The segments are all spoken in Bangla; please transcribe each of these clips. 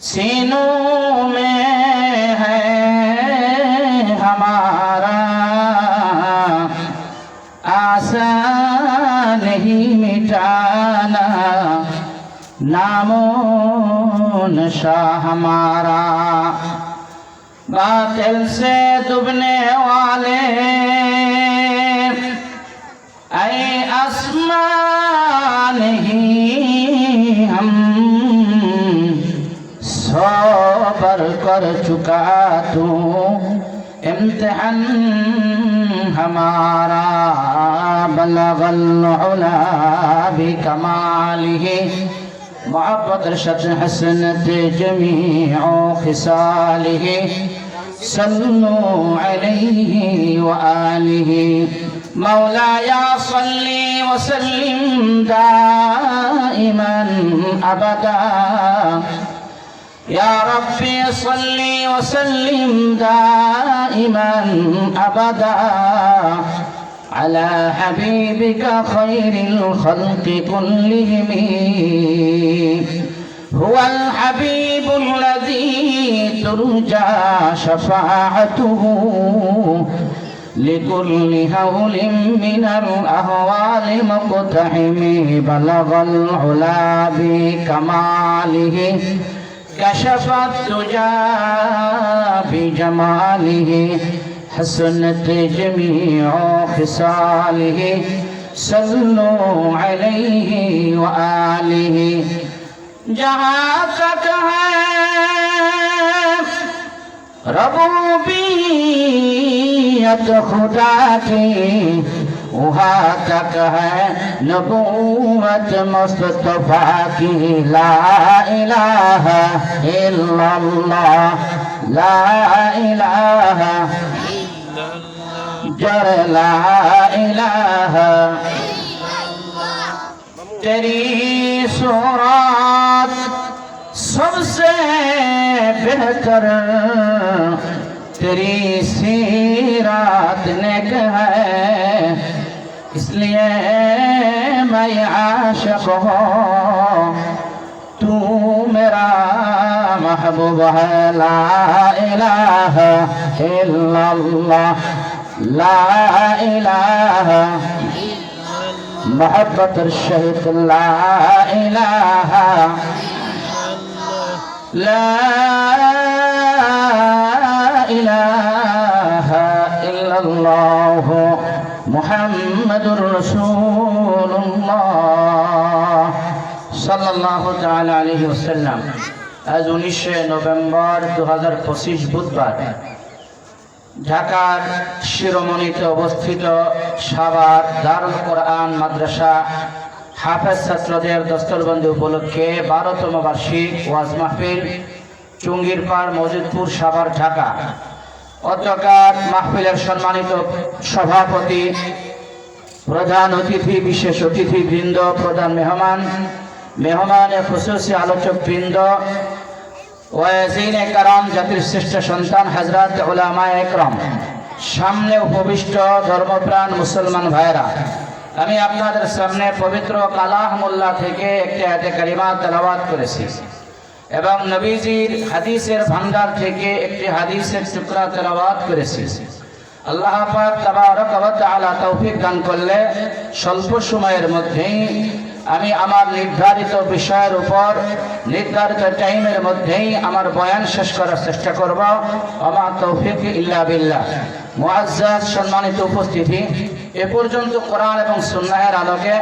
सीनों में है हमारा आशा नहीं मिटाना नामो नशा हमारा। बातिल से डूबने वाले ऐ आसमान नहीं हम सबर कर चुका तू इम्तिहान हमारा। बलगल उला बिकमालिही मोहब्बत रशद हसनत जमीउ खिसालिही सल्लु अलैहि व आलिही। मौलाया सल्ली व सल्लिम दाइमन अबदा या रब्बी सल्ली व सल्लिम दाइमन अबदा अला हबीबिका खैरिल खल्क़ि कुल्लिहिम। हुवल हबीबुल्लज़ी तुरजा शफ़ाअतुहु लिकुल्लि हौलिन मिनल अहवालि मुक़तहिमी। बलगल उला बिकमालिही कशफत तुजा बिजमालिही हसनत जमीउ खिसालिही सल्लु अलैहि व आलिही। जहाँ तक है रबूबियत खुदा की वहाँ तक है नबूवत मुस्तफा की। ला इलाहा इल्लल्लाह ला इलाहा जर ला इलाहा। तेरी सूरत सबसे बेहतर तेरी सीरत नेक है इसलिए मैं आशिक हूँ तू मेरा महबूब है। ला इलाहा इल्लल्लाह ला इलाहा मोहब्बत शहीद ला इलाहा ला इलाहा इल्लल्लाह मुहम्मदुर रसूलुल्लाह सल्लल्लाहु ताआला अलैहि वसल्लम। आज 19 নভেম্বর 2025 বুধবার ঢাকার শিরোমণিতে অবস্থিত সাভার দারুল কোরআন মাদ্রাসা হাফেজ ছাত্রদের দস্তরবন্দি উপলক্ষে 12তম বার্ষিক ওয়াজ মাহফিল চুঙ্গিরপাড় মজিদপুর সাভার ঢাকা। অধ্যকার মাহফিলের সম্মানিত সভাপতি, প্রধান অতিথি, বিশেষ অতিথিবৃন্দ, প্রধান মেহমানে খুসুসি আলোচক বৃন্দ, ওয়াজিনে কারাম, জাতির শ্রেষ্ঠ সন্তান হযরত উলামায়ে একরাম, সামনে উপবিষ্ট ধর্মপ্রাণ মুসলমান ভাইরা, আমি আপনাদের সামনে পবিত্র কালামুল্লাহ থেকে একটি আয়াতে কারিমা তেলাওয়াত করেছি এবং নবীজির হাদিসের ভান্ডার থেকে একটি হাদিসের টুকরা তেলাওয়াত করেছি। আল্লাহ পাক তাবারক ওয়া তাআলা তৌফিক দান করলে স্বল্প সময়ের মধ্যেই আমি আমার নির্ধারিত বিষয়ের উপর নির্ধারিত টাইমের মধ্যেই আমার বয়ান শেষ করার চেষ্টা করব। ওমা তৌফিক ইল্লা বিল্লাহ। মুআজ্জাজ সম্মানিত উপস্থিতি, এ পর্যন্ত কোরআন এবং সুন্নাহের আলোকে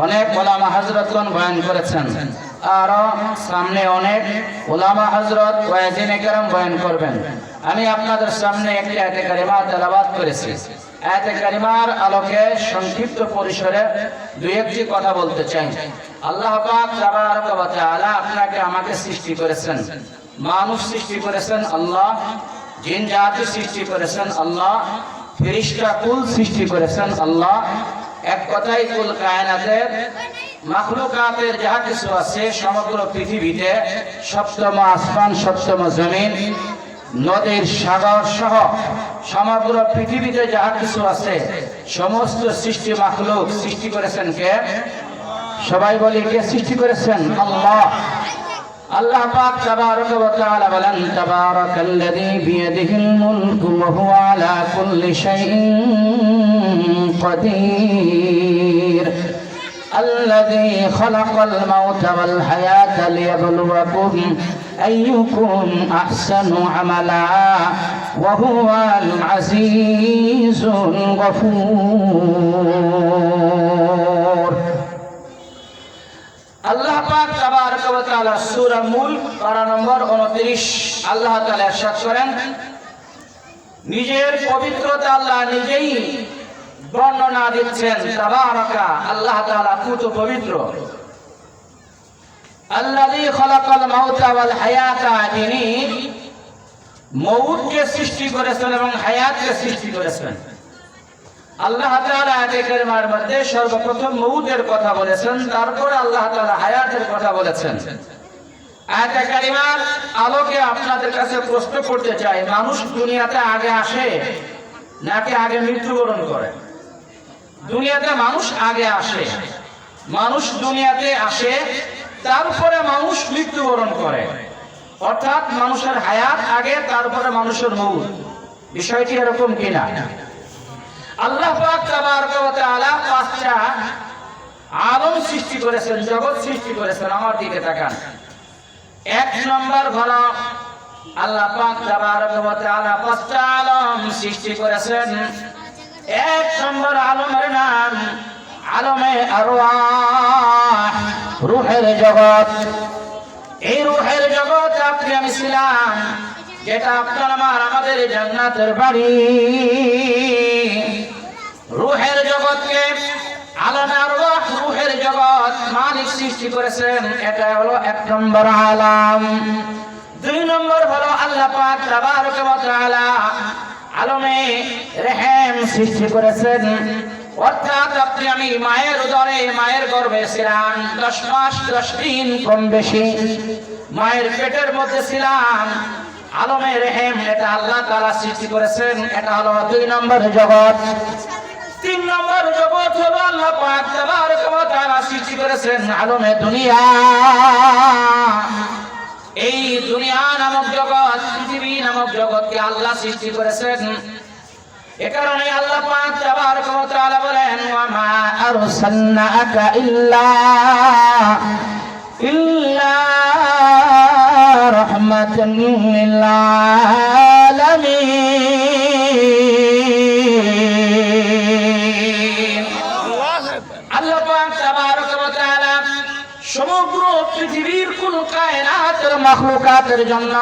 অনেক ওলামা হযরতগণ বয়ান করেছেন, আরো সামনে অনেক ওলামা হযরত ওয়াজিনে কেরাম বয়ান করবেন। আমি আপনাদের সামনে একটি আয়াতে কারিমা তেলাওয়াত করেছি। আয়াতে কারিমার আলোকে সংক্ষিপ্ত পরিসরে দুই একটি কথা বলতে চাই। আল্লাহ পাক তাবারক ওয়া তাআলা আপনাকে আমাকে সৃষ্টি করেছেন, মানুষ সৃষ্টি করেছেন আল্লাহ, জিন জাতি সৃষ্টি করেছেন আল্লাহ, ফেরেশতা কুল সৃষ্টি করেছেন আল্লাহ। এক কথায় কুল কায়নাতের মাখলুকাতের যাহা কিছু আছে সমগ্র পৃথিবীতে, সপ্তম আসমান, সপ্তম জমিন, নদীর সাগর সহ সমগ্র পৃথিবীতে যাহা কিছু আছে সমস্ত সৃষ্টি মাখলুক সৃষ্টি করেছেন কে? সবাই বলি কে সৃষ্টি করেছেন? আল্লাহ। আল্লাহ পাক তাবারক ওয়া তাআলা বলেন তাবারাকাল্লাযী বিয়াদিহিল মুলকু ওয়া হুয়া আলা কুল্লি শাইইন কাদির আল্লাযী খালাকাল মাউতা ওয়াল হায়াতা লিয়াবলুয়াকুম আইয়ুকুম আহসানু আমালা ওয়া হুয়াল আজিজুল গফুর। আল্লাহ পাক তাবারক ওয়া তাআলা সূরা মুলক পারা নম্বর 29 আল্লাহ তাআলা ইরশাদ করেন, নিজের পবিত্রতা আল্লাহ নিজেই বর্ণনা দিচ্ছেন। তাবারাকা, আল্লাহ তাআলা পুত পবিত্র। আল্লাযী খালাকাল মাউতা ওয়াল হায়াতা, যিনি মউতকে সৃষ্টি করেছেন এবং হায়াতকে সৃষ্টি করেছেন। আল্লাহ তাআলা আয়াতে কারিমার মধ্যে সর্বপ্রথম মউতের কথা বলেছেন, তারপরে আল্লাহ তাআলা হায়াতের কথা বলেছেন। আয়াতে কারিমার আলোকে আপনাদের কাছে প্রশ্ন করতে চাই, মানুষ দুনিয়াতে আগে আসে নাকি আগে মৃত্যুবরণ করে? দুনিয়াতে মানুষ আগে আসে। মানুষ দুনিয়াতে আসে, তারপরে মানুষ মৃত্যুবরণ করে, অর্থাৎ মানুষের হায়াত আগে, তারপরে মানুষের মউত। বিষয়টি এরকম কিনা? আল্লাহ পাক তাবারক ওয়া তাআলা পাঁচটা আলম সৃষ্টি করেছেন, জগৎ সৃষ্টি করেছেন। আমার দিকে তাকান। এক নম্বর হলো আল্লাহ পাক তাবারক ওয়া তাআলা পাঁচটা আলম সৃষ্টি করেছেন। এক নম্বর আলমের নাম আলমে আরওয়াহ, রূহের জগৎ। এই রূহের জগৎ আপনি আমি ছিলাম, যেটা আপনার আমাদের জান্নাতের বাড়ি। রূহের জগৎকে আলমে আরওয়াহ, রূহের জগৎ মালিক সৃষ্টি করেছেন। এটা হলো এক নম্বর আলাম। দুই নম্বর হলো আল্লাহ পাক তাবারক ওয়া তাআলা আলমে রেহেম সৃষ্টি করেছেন, অর্থাৎ আপনি আমি মায়ের উদরে, মায়ের গর্ভে ছিলাম 10 মাস 10 দিন কম বেশি মায়ের পেটের মধ্যে ছিলাম। আলমে রেহেম এটা আল্লাহ তাআলা সৃষ্টি করেছেন। এটা হলো দুই নম্বর জগৎ। তিন নম্বর জগৎ হলো আল্লাহ পাক তাবারক ওয়া তাআলা সৃষ্টি করেছেন আলমে দুনিয়া। এই দুনিয়া নামক জগৎ, পৃথিবী নামক জগৎকে আল্লাহ সৃষ্টি করেছেন। এ কারণে আল্লাহ পাক তাবারক ওয়া তাআলা বলেন, ওয়া মা আরসালনাকা ইল্লা রাহমাতান লিল আলামিন। আল্লাহ পাক তাবারক ওয়া তাআলা সমগ্র পৃথিবীর কোন কায়নাতের মাখলুকাতের জন্য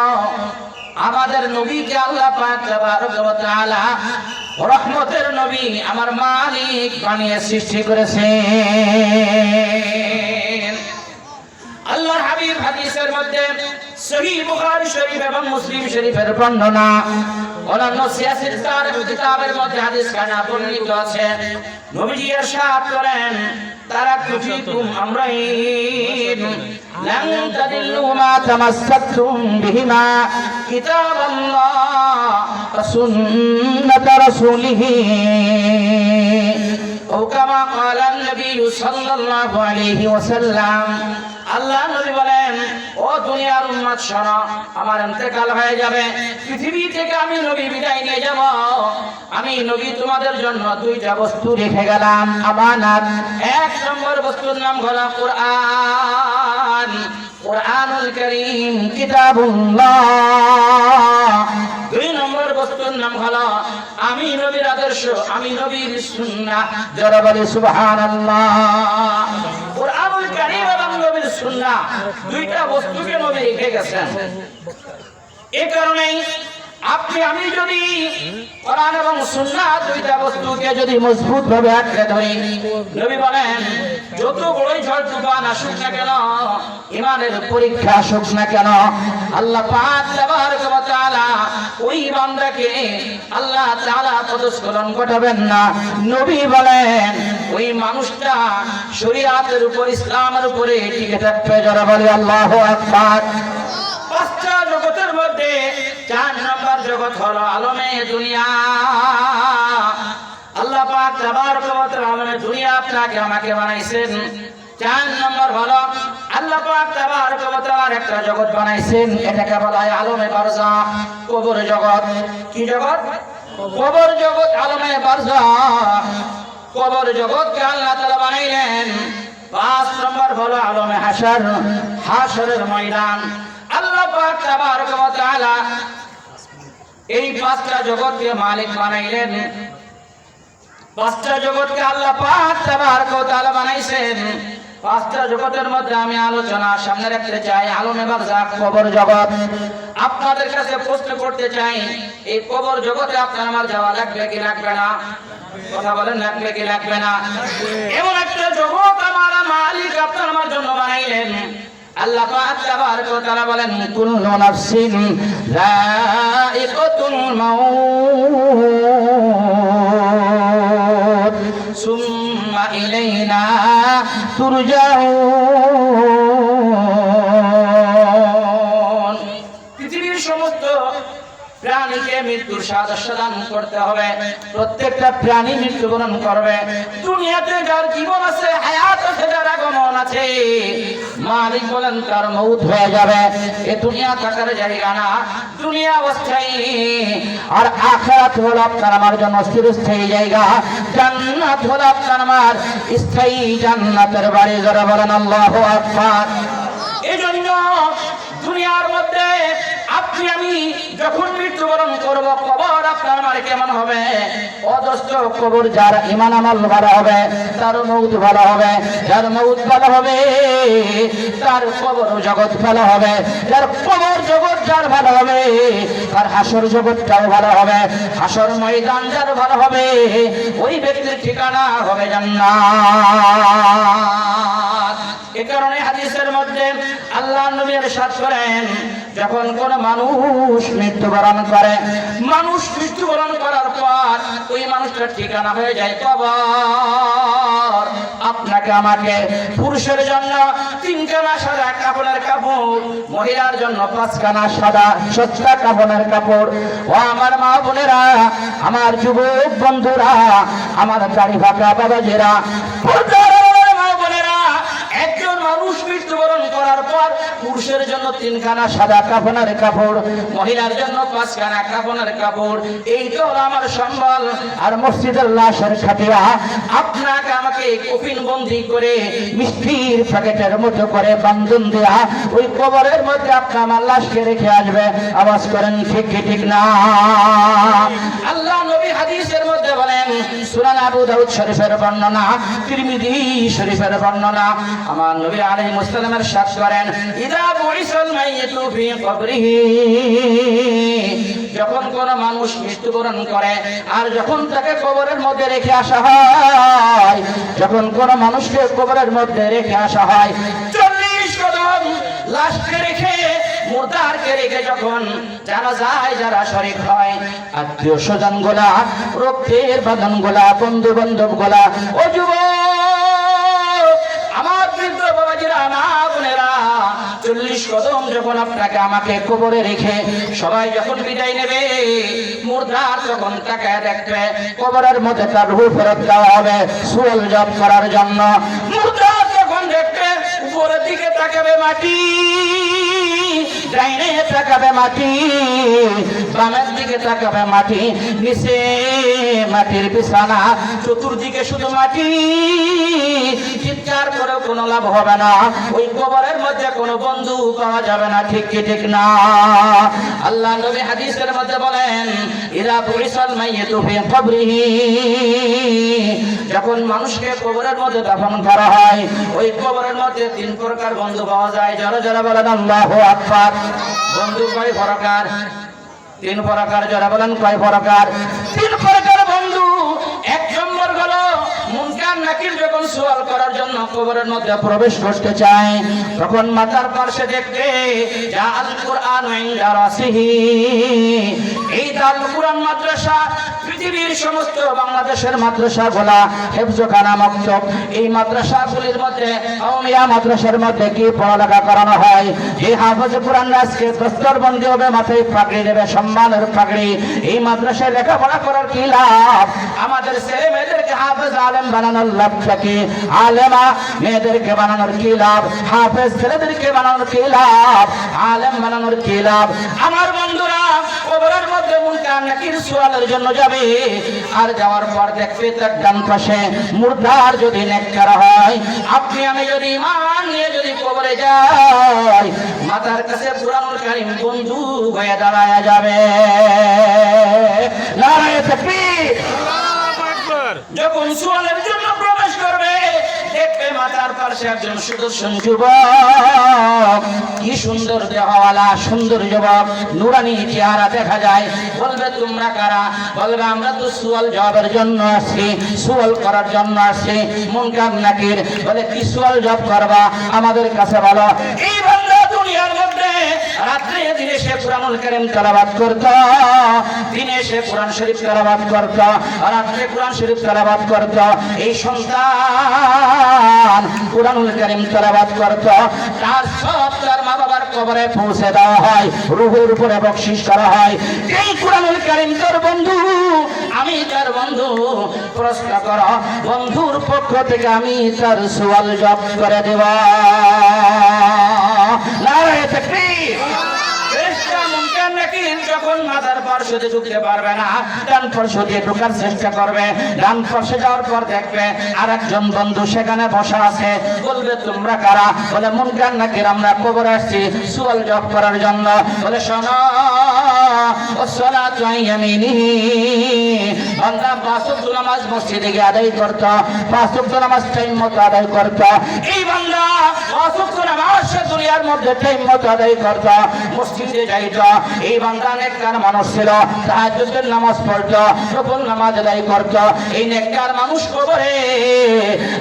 আমাদের নবীকে আল্লাহ পাক তাবারক ওয়া তাআলা রহমতের নবী, আমার মালিক বানিয়ে সৃষ্টি করেছেন। আল্লাহর হাবিব হাদিসের মধ্যে সহিহ বুখারী শরীফ এবং মুসলিম শরীফের বর্ণনা, অন্যান্য সিয়াসিতার কিতাবের মধ্যে হাদিস খানা বর্ণিত আছে। নবীজি ইরশাদ করেন, তারাকতু ফীকুম আমরাইন লান তাদিল্লু মা তামাসসাকতুম বিহিমা কিতাবাল্লাহ ওয়া সুন্নাত রাসূলিহি ও কামা ক্বালা নবী সাল্লাল্লাহু আলাইহি ওয়াসাল্লাম। আল্লাহ নবী বলেন, ও দুনিয়ার উম্মত শোনো, আমার ইন্তেকাল হয়ে যাবে, পৃথিবী থেকে আমি নবী বিদায় নিয়ে যাব। আমি নবী তোমাদের জন্য দুইটা বস্তু রেখে গেলাম আমানত। এক নম্বর বস্তুর নাম হলো কোরআন, কোরআনুল কারীম, কিতাবুল্লাহ। দুই নম্বর বস্তুর নাম হলো আমি নবীর আদর্শ, আমি নবীর সুন্নাহ। যারা বলে সুবহানাল্লাহ। কোরআনুল কারীম এবং নবীর সুন্নাহ, দুইটা বস্তুকে নবী রেখে গেছেন। এই কারণেই আপনি আমি যদি কোরআন এবং সুন্নাহ দুইটা বস্তুকে যদি মজবুত ভাবে আঁকড়ে ধরি, নবী বলেন যত বড়ই ঝড় তুফান আসুক না কেন, ঈমানের পরীক্ষা আসুক না কেন, আল্লাহ পাক তাবারক ওয়া তাআলা ওই বান্দাকে আল্লাহ তাআলা পদস্খলন ঘটাবেন না। নবী বলেন ওই মানুষটা শরীয়তের উপর, ইসলামের উপরে টিকে থাকবে। যারা বলে আল্লাহু আকবার। পাঁচটা জগতের মধ্যে 4 নম্বর জগৎ হলো আলমে দুনিয়া। আল্লাহ পাক তাবারক ওয়া তাআলা আলমে দুনিয়া আপনাকে আমাকে বানাইছেন। 4 নম্বর হলো আল্লাহ পাক তাবারক ওয়া তাআলা একটা জগৎ বানাইছেন, এটাকে বলা হয় আলমে বারজাখ, কবর জগৎ। কি জগৎ? কবর জগৎ, আলমে বারজাখ। কবর জগৎকে আল্লাহ তাআলা বানাইলেন। 5 নম্বর হলো আলমে হাশর, হাশরের ময়দান। আল্লাহ পাক তাবারক ওয়া তাআলা এই 5টা জগৎকে মালিক বানাইলেন। 5টা জগৎকে আল্লাহ পাক তাবারক ওয়া তাআলা বানাইছেন। 5টা জগতের মধ্যে আমি আলোচনা সামনে রাখতে চাই আলমে বারজাখ, কবর জগৎ। আপনাদের কাছে প্রশ্ন করতে চাই, এই কবর জগতে আপনার আমার যাওয়া লাগবে কি লাগবে না? কথা বলেন, লাগবে কি লাগবে না? এমন একটা জগৎ আমার মালিক আপনার আমার জন্য বানাইলেন। আল্লাহ পাক তাবারক ওয়া তাআলা বলেন, কুল্লু নাফসিন যায়িকাতুল মাউত সুম্মা ইলাইনা তুরজাউন। পৃথিবীর সমস্ত প্রাণীকে মৃত্যুর সাদান করতে হবে। প্রত্যেকটা প্রাণী মৃত্যুবরণ করবে। দুনিয়াতে যার জীবন আছে, হায়াত আছে, যার আগমন আছে, মালিক বলেন তার মউত হয়ে যাবে। এ দুনিয়া থাকার জায়গা না, দুনিয়া অস্থায়ী। আর আখিরাত হলো আপনার আমার জন্য চিরস্থায়ী জায়গা। জান্নাত হলো আপনার আমার স্থায়ী জান্নাতের বাড়ি। যারা বলেন আল্লাহু আকবার। এজন্য দুনিয়ার মধ্যে আপনি আমি যখন মৃত্যুবরণ করব, কবর আপনার আমার কেমন হবে? অদস্ত কবর। যার ঈমান আমল ভালো হবে তার মউত ভালো হবে, যার মউত ভালো হবে তার কবর জগৎ ভালো হবে, যার কবর জগৎ যার ভালো হবে তার হাসর জগৎটাও ভালো হবে। হাসর ময়দান যার ভালো হবে ওই ব্যক্তির ঠিকানা হবে জান্নাত। এ কারণে হাদিসের মধ্যে আল্লাহ নবী ইরশাদ করেন, যখন কোন মানুষ মৃত্যুবরণ করে, মানুষ মৃত্যুবরণ করার পর ওই মানুষটার ঠিকানা হয়ে যায় কবর। আপনাকে আমাকে পুরুষের জন্য 3 খানা সাদা কাপড়ের কাপড়, মহিলার জন্য 5 খানা সাদা সচ্চা কাপড়ের কাপড়। ও আমার মা বোনেরা, আমার যুবক বন্ধুরা, আমার দাড়ি ফাঁকা বাবাজিরা, মা বোনেরা, একজন মানুষ মৃত্যুবরণ করার পর পুরুষের জন্য 3 খানা সাদা কাফনের কাপড়, মহিলার জন্য 5 খানা কাফনের কাপড়। এইটা হলো আমার সম্বল। আর মসজিদের লাশের খাটিয়া আপনাকে আমাকে কফিন বন্দি করে মিষ্টির প্যাকেটের মতো করে বান্ধন দেয়া ওই কবরের মধ্যে আপনি আমার লাশকে রেখে আসবে। আওয়াজ করেন ঠিক কি ঠিক না? আল্লাহ নবী হাদিসের মধ্যে বলেন, সূরা আবু দাউদ শরীফের বর্ণনা, তিরমিজি শরীফের বর্ণনা, আমার নবী আলাইহিস সালামের ইরশাদ করেন, ইদা বুইসাল মাইয়িতু ফি কবরিহি, যখন কোন মানুষ মৃত্যুবরণ করে আর যখন তাকে কবরের মধ্যে রেখে আসা হয়, যখন কোন মানুষকে কবরের মধ্যে রেখে আসা হয়, 40 কদম লাশকে রেখে, মুর্দারকে রেখে যখন জানাজায় যারা শরীক হয়, আত্মীয় স্বজন গোলা, রক্তের বাঁধন গোলা, বন্ধু বান্ধব গোলা, ও যুবক, আমার বৃদ্ধ বাবাজিরা, মা বোনেরা, 40 কদম যখন আপনাকে আমাকে কবরে রেখে সবাই যখন বিদায় নেবে, মুর্দার যখন তাকায় দেখবে কবরের মধ্যে তার রূহ ফেরত দেওয়া হবে সুয়াল জব করার জন্য। মুর্দার যখন দেখবে উপরের দিকে তাকাবে মাটি, ডাইনে তাকাবে মাটি, বামের দিকে তাকাবে মাটি, নিচে মাটির বিছানা, চতুর্দিকে শুধু মাটি। চিৎকার করে কোনো লাভ হবে না, ওই কবরের মধ্যে কোনো বন্ধু পাওয়া যাবে না। ঠিক কি ঠিক না? আল্লাহ নবী হাদিসের মধ্যে বলেন, ইদা বুইসাল মাইয়িতু ফি কবরিহি, যখন মানুষকে কবরের মধ্যে দাফন করা হয়, ওই কবরের মধ্যে 3 প্রকার বন্ধু পাওয়া যায়। যারা যারা বলেন আল্লাহু আকবার। বন্ধু কয় প্রকার? 3 প্রকার। যারা বলেন কয় প্রকার? 3 প্রকার বন্ধু। 1 নম্বর হলো মুনকার নাকির যখন সওয়াল করার জন্য কবরের মধ্যে প্রবেশ করতে চায়, তখন মাথার পাশে দেখবে যা আল কুরআন ইনদা রাসিহি, এই দারুল কুরআন মাদ্রাসা পৃথিবীর সমস্ত বাংলাদেশের মাদ্রাসাগুলা হেফজখানা মক্তব, এই মাদ্রাসাগুলির মধ্যে কওমিয়া মাদ্রাসার মধ্যে কি পড়ালেখা করানো হয়? এই হাফেজ কোরআন আজকে দস্তরবন্দি হবে, মাথায় পাগড়ি দেবে, সম্মানের পাগড়ি। এই মাদ্রাসায় লেখাপড়া করার কি লাভ? আমাদের ছেলে মেয়েদেরকে হাফেজ আলেম বানানোর লাভটা কি? আলেমা মেয়েদেরকে বানানোর কি লাভ? হাফেজ ছেলেদেরকে বানানোর কি লাভ? আলেম বানানোর কি লাভ? আমার বন্ধুরা, কবরের মধ্যে মুনকার নাকির সওয়ালের জন্য যাবে, আর যাওয়ার পর দেখবে তার ডান পাশে মুর্দার যদি নেককার হয়, আপনি আমি যদি ঈমান নিয়ে যদি কবরে যাই, মাথার কাছে কুরআনুল কারীম বন্দুক হয়ে দাঁড়ায়া যাবে। নারায়ে তাকবীর। আল্লাহু আকবার। যখন সওয়ালের জন্য প্রবেশ করবে, দেখবে মাথার পাশে একজন সুদর্শন যুবক, কি সুন্দর দেহওয়ালা সুন্দর যুবক, নুরানি চেহারা দেখা যায়। বলবে তোমরা কারা? বলবে আমরা তো সওয়াল জবাবের জন্য আসছি, সওয়াল করার জন্য আসছি। মুনকার নাকির বলে কি সওয়াল জবাব করবা আমাদের কাছে বলো। এই বান্দা দুনিয়ার মধ্যে রাত্রে দিনে সে কুরআনুল কারীম তেলাওয়াত করত, দিনে সে কুরআন শরীফ তেলাওয়াত করত, রাত্রে কুরআন শরীফ তেলাওয়াত করত। এই সন্তান কুরআনুল কারীম তেলাওয়াত করত, তার সব তার মা বাবার কবরে পৌঁছে দেওয়া হয়, রূহের উপরে বকশিশ করা হয়। এই কুরআনুল কারীম তোর বন্ধু, আমি তার বন্ধু, প্রশ্ন কর, বন্ধুর পক্ষ থেকে আমি তার সওয়াল জবাব করে দেব। নারায়ে তাকবীর। যখন মাথার পার্শ্বতে ঢুকতে পারবে না, ডান পার্শ্ব দিয়ে ঢোকার চেষ্টা করবে। ডান পাশে যাওয়ার পর দেখবে আর একজন বন্ধু সেখানে বসা আছে। বলবে তোমরা কারা? বলে মুনকার নাকির, আমরা কবরে আসছি সওয়াল জবাব করার জন্য। বলে শোনো, ওয়াসসালাতু ইয়ামিনিহি, বান্দা পাঁচ ওয়াক্ত নামাজ মসজিদে গিয়ে আদায় করত, পাঁচ ওয়াক্ত নামাজ টাইম মতো আদায় করত। এই বান্দা পাঁচ ওয়াক্ত নামাজ দুনিয়ার মধ্যে টাইম মতো আদায় করত, মসজিদে যাইত। এই বান্দা নেককার মানুষ ছিল, তাহাজ্জুদের নামাজ পড়ত, নফল নামাজ আদায় করত। এই নেককার মানুষ কবরে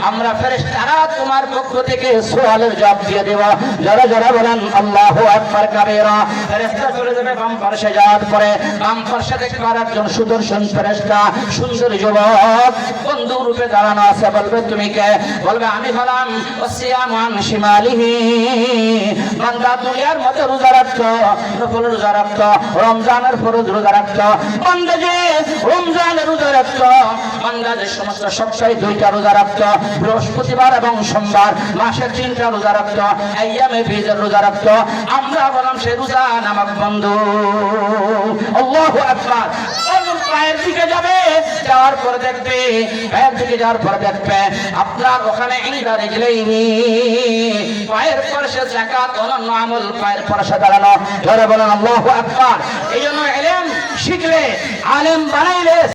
আমরা ফেরেশতারা তোমার পক্ষ থেকে সওয়ালের জবাব দিয়ে দেব। যারা যারা বলেন আল্লাহু আকবার কাবীরা। ফেরেশতা চলে যাবে বাম পাশে, যাওয়ার পরে বাম পাশে দেখবে একজন সুদর্শন ফেরেশতা, সুন্দর যুবক বন্ধু রূপে দাঁড়ানো আছে। বলবে তুমি কে? বলবে আমি হলাম ওয়াসিয়ামু আন শিমালিহি, বান্দা দুনিয়ার মধ্যে রোজা রাখত, নফল রোজা রাখত, রমজানের ফরজ রোজা রাখত। বান্দা যে রমজানের রোজা রাখত, বান্দা যে সমস্ত সপ্তাহে 2টা রোজা রাখত, বৃহস্পতিবার এবং সোমবার, মাসে 3টা রোজা রাখত, আইয়ামে বীজের রোজা রাখত। আমরা বললাম সে রোজা নামক বন্ধু। আল্লাহু আকবার। পায়ের দিকে যাবে, যাওয়ার পর দেখবে, পায়ের দিকে যাওয়ার পর দেখবে আপনার ওখানে ইনদা রিজলাইনি, পায়ের পাশে যাকাত অনন্য আমল, পায়ের পাশে দাঁড়ানো। ধরে বলেন আল্লাহু আকবার। এই জন্য ইলম শিখলে, আলেম বানাইলে